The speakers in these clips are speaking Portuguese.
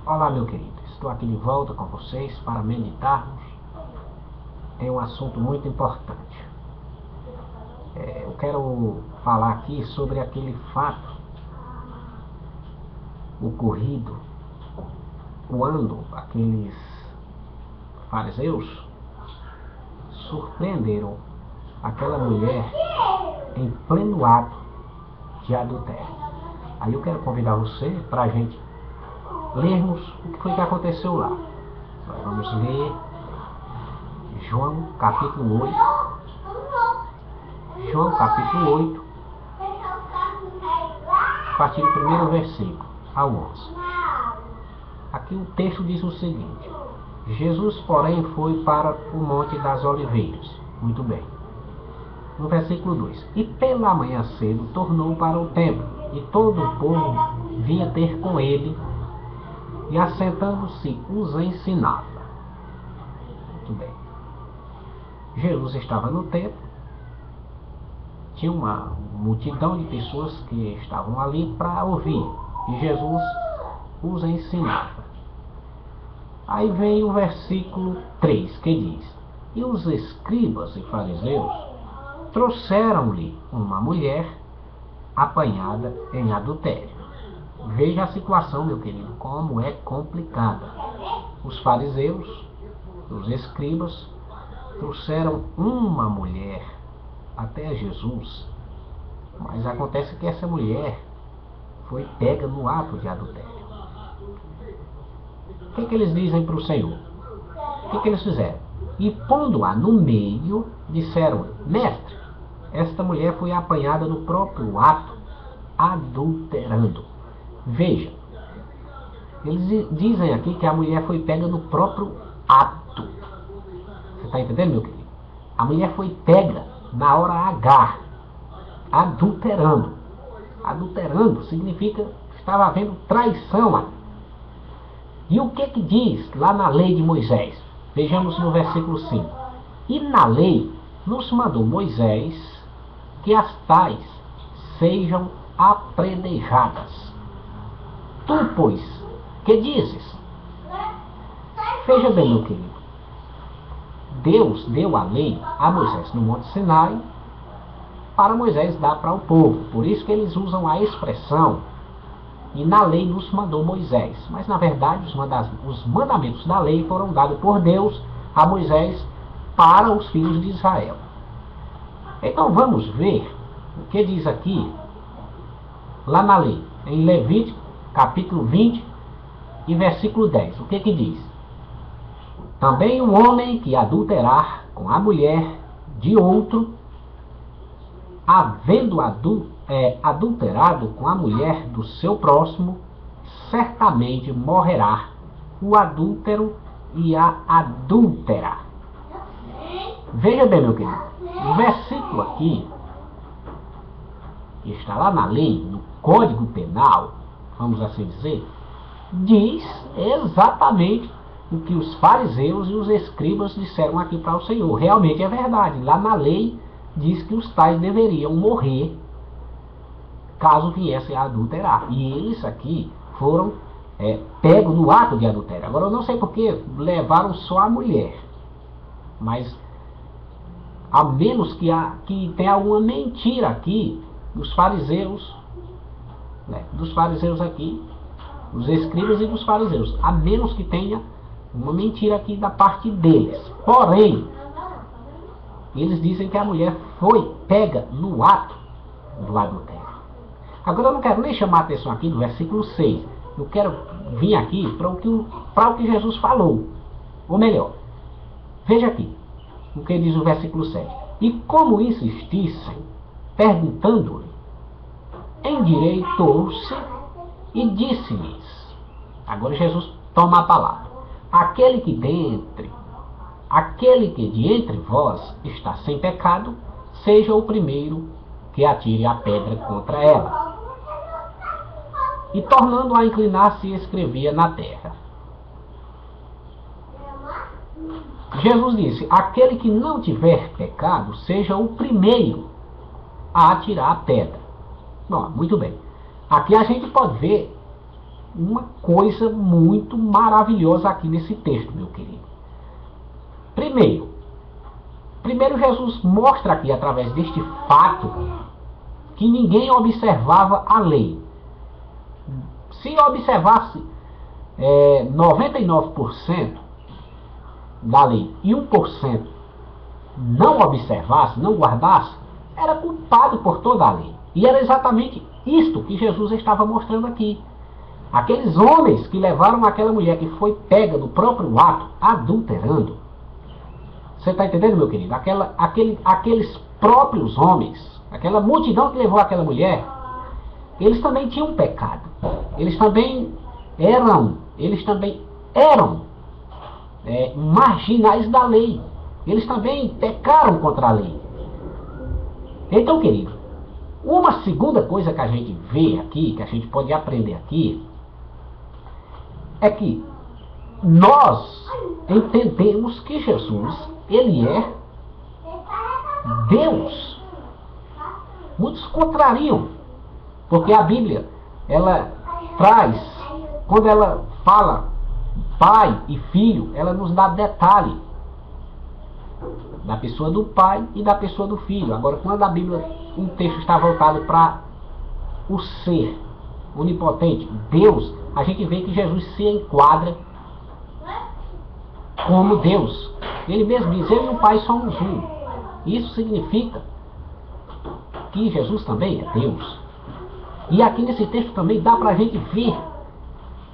Olá, meu querido. Estou aqui de volta com vocês para meditarmos em um assunto muito importante. Eu quero falar aqui sobre aquele fato ocorrido quando aqueles fariseus surpreenderam aquela mulher em pleno ato de adultério. Aí eu quero convidar você para a gente lermos o que foi que aconteceu lá. Nós vamos ler João capítulo 8. João capítulo 8, a partir do primeiro versículo ao 11. Aqui o texto diz o seguinte: Jesus, porém, foi para o Monte das Oliveiras. Muito bem. No versículo 2: E pela manhã cedo tornou para o templo, e todo o povo vinha ter com ele, e assentando-se os ensinava. Muito bem. Jesus estava no templo, tinha uma multidão de pessoas que estavam ali para ouvir, e Jesus os ensinava. Aí vem o versículo 3, que diz: E os escribas e fariseus trouxeram-lhe uma mulher apanhada em adultério. Veja a situação, meu querido, como é complicada. Os fariseus, os escribas, trouxeram uma mulher até Jesus, mas acontece que essa mulher foi pega no ato de adultério. O que eles dizem para o Senhor? O que eles fizeram? E pondo-a no meio, disseram: Mestre, esta mulher foi apanhada no próprio ato, adulterando. Veja, eles dizem aqui que a mulher foi pega no próprio ato. Você está entendendo, meu querido? A mulher foi pega na hora H, adulterando. Adulterando significa que estava havendo traição. E o que diz lá na lei de Moisés? Vejamos no versículo 5. E na lei nos mandou Moisés que as tais sejam apredrejadas. Tu, pois, que dizes? Veja bem, meu querido. Deus deu a lei a Moisés no Monte Sinai para Moisés dar para o povo. Por isso que eles usam a expressão: e na lei nos mandou Moisés. Mas na verdade os mandamentos da lei foram dados por Deus a Moisés para os filhos de Israel. Então vamos ver o que diz aqui lá na lei, em Levítico capítulo 20 e versículo 10. O que diz? Também o homem que adulterar com a mulher de outro, havendo adulterado com a mulher do seu próximo, certamente morrerá o adúltero e a adúltera. Veja bem, meu querido, o versículo aqui, que está lá na lei, no Código Penal, vamos assim dizer, diz exatamente o que os fariseus e os escribas disseram aqui para o Senhor. Realmente é verdade. Lá na lei diz que os tais deveriam morrer caso viessem a adulterar. E eles aqui foram pegos no ato de adultério. Agora eu não sei porque levaram só a mulher. Mas a menos que tenha alguma mentira aqui dos fariseus, aqui, dos escribas e dos fariseus. A menos que tenha uma mentira aqui da parte deles. Porém, eles dizem que a mulher foi pega no ato do adultério. Agora eu não quero nem chamar a atenção aqui do versículo 6. Eu quero vir aqui para o que Jesus falou. Ou melhor, veja aqui o que diz o versículo 7. E como insistissem, perguntando-lhe, endireitou-se e disse-lhes. Agora Jesus toma a palavra. Aquele que de entre vós está sem pecado, seja o primeiro que atire a pedra contra ela. E tornando a inclinar-se, escrevia na terra. Jesus disse: aquele que não tiver pecado, seja o primeiro a atirar a pedra. Bom, muito bem. Aqui a gente pode ver uma coisa muito maravilhosa aqui nesse texto, meu querido. Primeiro Jesus mostra aqui, através deste fato, que ninguém observava a lei. Se observasse 99% da lei e 1% não observasse, não guardasse, era culpado por toda a lei. E era exatamente isto que Jesus estava mostrando aqui. Aqueles homens que levaram aquela mulher que foi pega no próprio ato, adulterando. Você está entendendo, meu querido? Aqueles próprios homens, aquela multidão que levou aquela mulher, eles também tinham um pecado. Eles também eram marginais da lei. Eles também pecaram contra a lei. Então, querido, uma segunda coisa que a gente vê aqui, que a gente pode aprender aqui, é que nós entendemos que Jesus, ele é Deus. Muitos contrariam, porque a Bíblia, ela traz, quando ela fala pai e filho, ela nos dá detalhe da pessoa do pai e da pessoa do filho. Agora, quando a Bíblia, um texto está voltado para o ser onipotente, Deus, a gente vê que Jesus se enquadra como Deus. Ele mesmo diz, eu e o Pai somos um. Isso significa que Jesus também é Deus. E aqui nesse texto também dá para a gente ver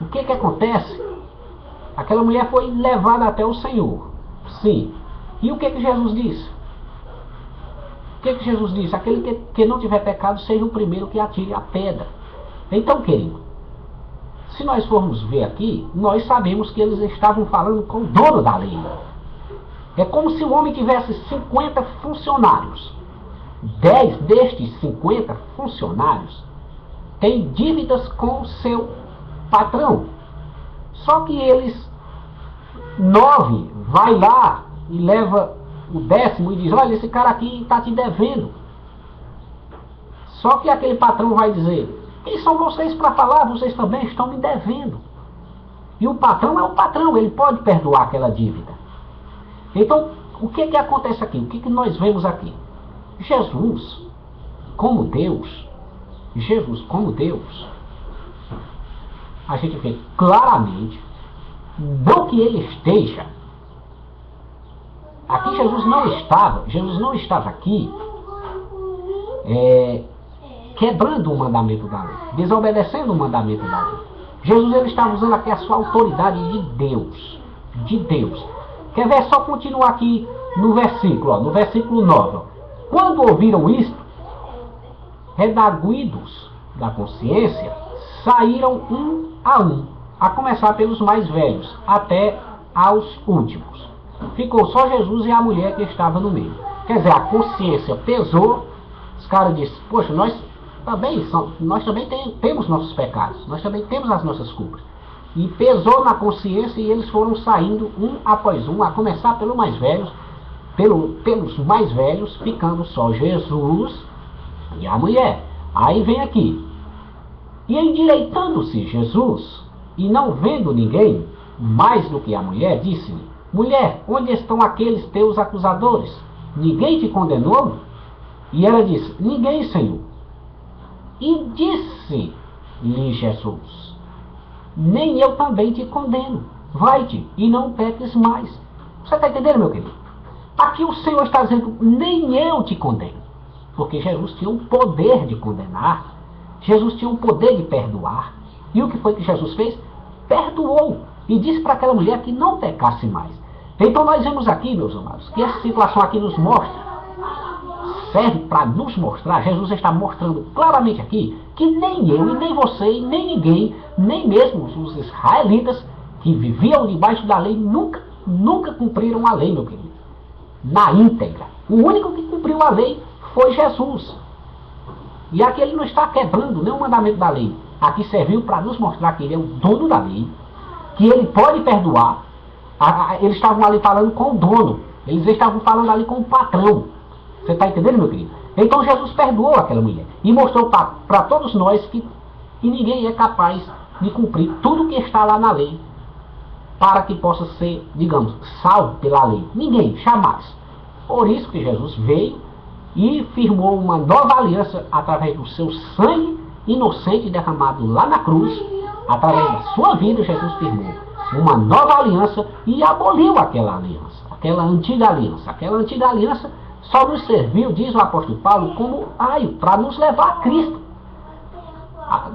o que acontece. Aquela mulher foi levada até o Senhor. Sim. E o que Jesus disse? O que Jesus disse? Aquele que não tiver pecado, seja o primeiro que atire a pedra. Então, querido, se nós formos ver aqui, nós sabemos que eles estavam falando com o dono da lei. É como se o homem tivesse 50 funcionários. 10 destes 50 funcionários têm dívidas com o seu patrão. Só que eles, 9, vai lá e leva o 10º e diz, olha, esse cara aqui está te devendo. Só que aquele patrão vai dizer, quem são vocês para falar? Vocês também estão me devendo. E o patrão é o patrão, ele pode perdoar aquela dívida. Então, o que acontece aqui? O que nós vemos aqui? Jesus, como Deus, a gente vê claramente, não que ele esteja, aqui Jesus não estava aqui quebrando o mandamento da lei, desobedecendo o mandamento da lei. Jesus, ele estava usando aqui a sua autoridade de Deus. Quer ver? Só continuar aqui no versículo, no versículo 9. Quando ouviram isto, redarguidos da consciência, saíram um, a começar pelos mais velhos, até aos últimos. Ficou só Jesus e a mulher que estava no meio. Quer dizer, a consciência pesou, os caras disseram, poxa, nós também temos nossos pecados, nós também temos as nossas culpas. E pesou na consciência e eles foram saindo um após um, a começar pelos mais velhos, pelos mais velhos, ficando só Jesus e a mulher. Aí vem aqui. E endireitando-se Jesus, e não vendo ninguém, mais do que a mulher, disse-lhe, mulher, onde estão aqueles teus acusadores? Ninguém te condenou? E ela disse, ninguém, Senhor. E disse-lhe Jesus, nem eu também te condeno. Vai-te e não peques mais. Você está entendendo, meu querido? Aqui o Senhor está dizendo, nem eu te condeno. Porque Jesus tinha o poder de condenar. Jesus tinha o poder de perdoar. E o que foi que Jesus fez? Perdoou. E disse para aquela mulher que não pecasse mais. Então nós vemos aqui, meus amados, que essa situação aqui nos mostra, serve para nos mostrar, Jesus está mostrando claramente aqui, que nem eu, e nem você, e nem ninguém, nem mesmo os israelitas que viviam debaixo da lei, nunca cumpriram a lei, meu querido. Na íntegra. O único que cumpriu a lei foi Jesus. E aqui ele não está quebrando nenhum mandamento da lei. Aqui serviu para nos mostrar que ele é o dono da lei, que ele pode perdoar. Eles estavam ali falando com o dono. Eles estavam falando ali com o patrão. Você está entendendo, meu querido? Então Jesus perdoou aquela mulher. E mostrou para todos nós que ninguém é capaz de cumprir tudo que está lá na lei, para que possa ser, digamos, salvo pela lei. Ninguém, jamais. Por isso que Jesus veio e firmou uma nova aliança através do seu sangue inocente derramado lá na cruz. Através da sua vida, Jesus firmou uma nova aliança e aboliu aquela aliança, aquela antiga aliança. Aquela antiga aliança só nos serviu, diz o apóstolo Paulo, como aio para nos levar a Cristo.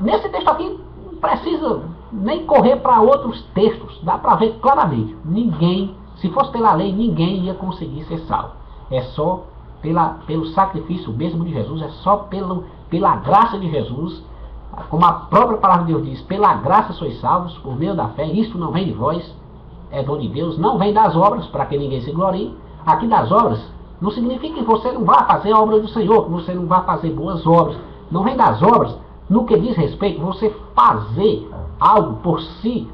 Nesse texto aqui, não precisa nem correr para outros textos, dá para ver claramente. Ninguém, se fosse pela lei, ninguém ia conseguir ser salvo. É só pelo sacrifício mesmo de Jesus, é só pela graça de Jesus, como a própria palavra de Deus diz, pela graça sois salvos, por meio da fé. Isso não vem de vós, é dom de Deus, não vem das obras, para que ninguém se glorie. Aqui das obras, não significa que você não vá fazer a obra do Senhor, que você não vá fazer boas obras. Não vem das obras, no que diz respeito, você fazer algo por si,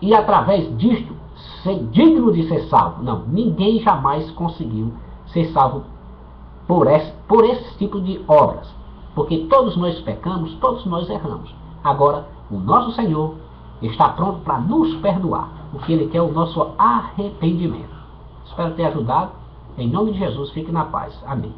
e através disto, ser digno de ser salvo. Não, ninguém jamais conseguiu ser salvo por esse tipo de obras. Porque todos nós pecamos, todos nós erramos. Agora, o nosso Senhor está pronto para nos perdoar. O que Ele quer é o nosso arrependimento. Espero ter ajudado. Em nome de Jesus, fique na paz. Amém.